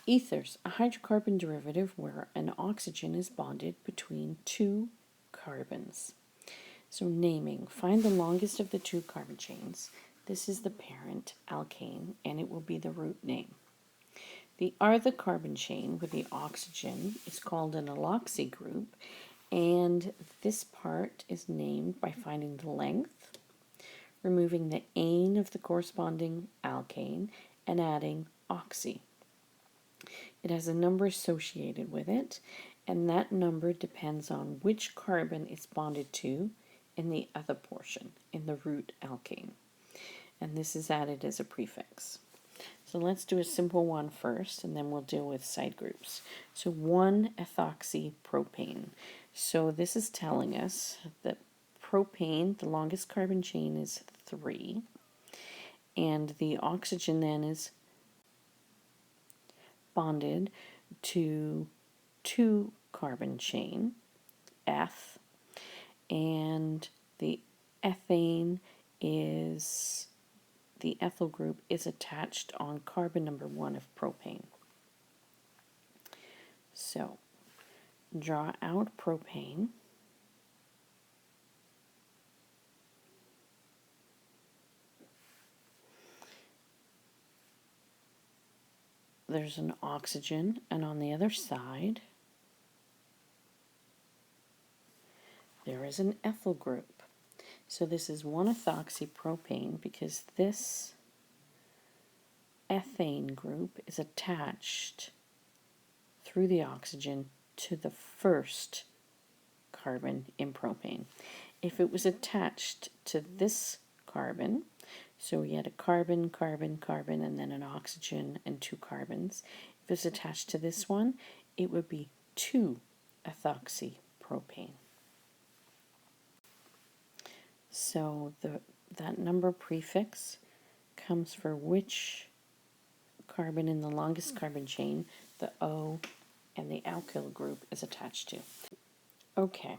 Ethers, a hydrocarbon derivative where an oxygen is bonded between two carbons. So naming, find the longest of the two carbon chains. This is the parent alkane, and it will be the root name. The other carbon chain with the oxygen is called an alloxy group, and this part is named by finding the length, removing the ane of the corresponding alkane, and adding oxy. It has a number associated with it, and that number depends on which carbon it's bonded to in the other portion, in the root alkane. And this is added as a prefix. So let's do a simple one first, and then we'll deal with side groups. So 1-ethoxypropane. So this is telling us that propane, the longest carbon chain is 3, and the oxygen then is bonded to 2 carbon chain, eth, and the ethane is, the ethyl group is attached on carbon number 1 of propane. So, draw out propane. There's an oxygen, and on the other side, there is an ethyl group. So this is 1-ethoxypropane because this ethane group is attached through the oxygen to the first carbon in propane. If it was attached to this carbon, so we had a carbon, carbon, carbon, and then an oxygen and 2 carbons. If it's attached to this one, it would be 2-ethoxypropane. So that number prefix comes for which carbon in the longest carbon chain the O and the alkyl group is attached to. Okay,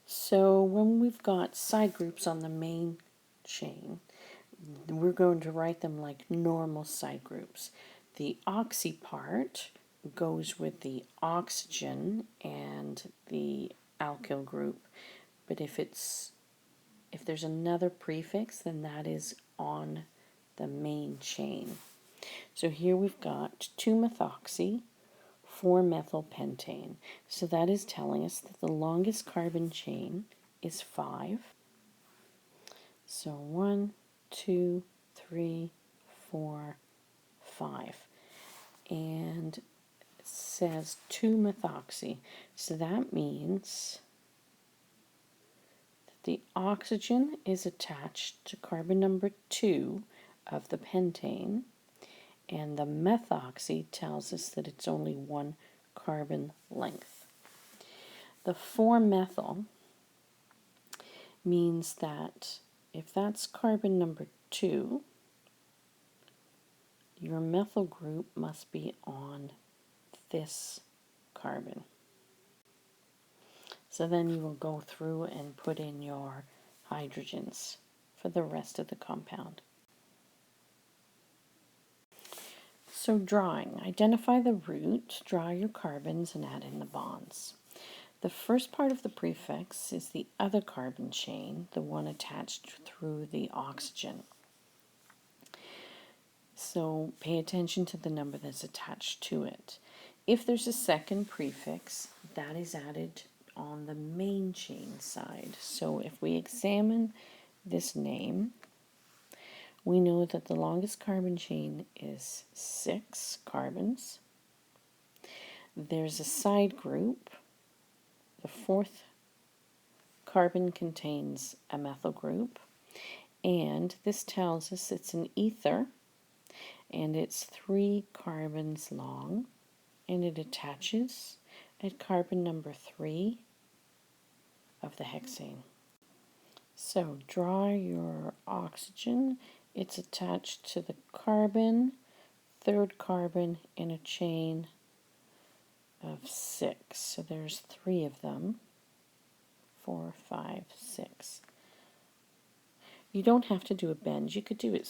so when we've got side groups on the main chain, we're going to write them like normal side groups. The oxy part goes with the oxygen and the alkyl group, but if there's another prefix, then that is on the main chain. So here we've got 2-methoxy, 4-methylpentane. So that is telling us that the longest carbon chain is 5. So 1, 2, 3, 4, 5. And it says 2-methoxy. So that means the oxygen is attached to carbon number 2 of the pentane, and the methoxy tells us that it's only 1 carbon length. The 4-methyl means that if that's carbon number 2, your methyl group must be on this carbon. So then you will go through and put in your hydrogens for the rest of the compound. So drawing, identify the root, draw your carbons, and add in the bonds. The first part of the prefix is the other carbon chain, the one attached through the oxygen. So pay attention to the number that's attached to it. If there's a second prefix, that is added on the main chain side. So if we examine this name, we know that the longest carbon chain is 6 carbons. There's a side group. The 4th carbon contains a methyl group, and this tells us it's an ether, and it's 3 carbons long, and it attaches at carbon number 3 of the hexane. So draw your oxygen. It's attached to the carbon, 3rd carbon in a chain of 6. So there's 3 of them. 4, 5, 6. You don't have to do a bend. You could do it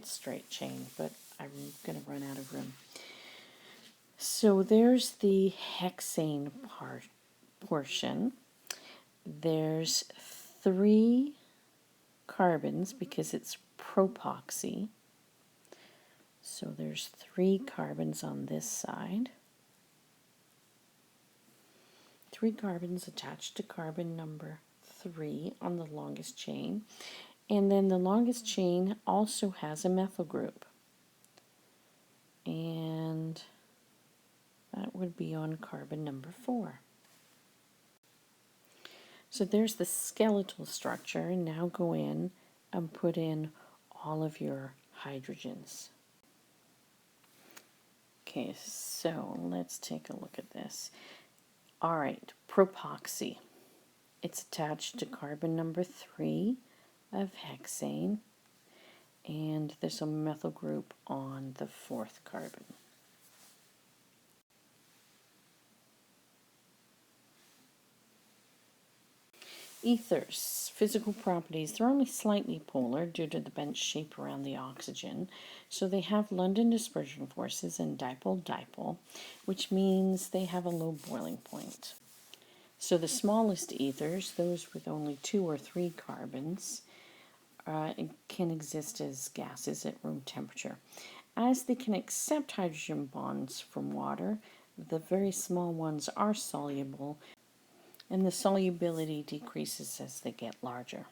straight chain, but I'm going to run out of room. So there's the hexane portion. There's 3 carbons because it's propoxy. So there's 3 carbons on this side. 3 carbons attached to carbon number 3 on the longest chain. And then the longest chain also has a methyl group. And that would be on carbon number 4. So there's the skeletal structure, and now go in and put in all of your hydrogens. Okay, so let's take a look at this. All right, propoxy. It's attached to carbon number 3 of hexane, and there's a methyl group on the 4th carbon. Ethers, physical properties, they're only slightly polar due to the bent shape around the oxygen. So they have London dispersion forces and dipole-dipole, which means they have a low boiling point. So the smallest ethers, those with only 2 or 3 carbons, can exist as gases at room temperature. As they can accept hydrogen bonds from water, the very small ones are soluble, and the solubility decreases as they get larger.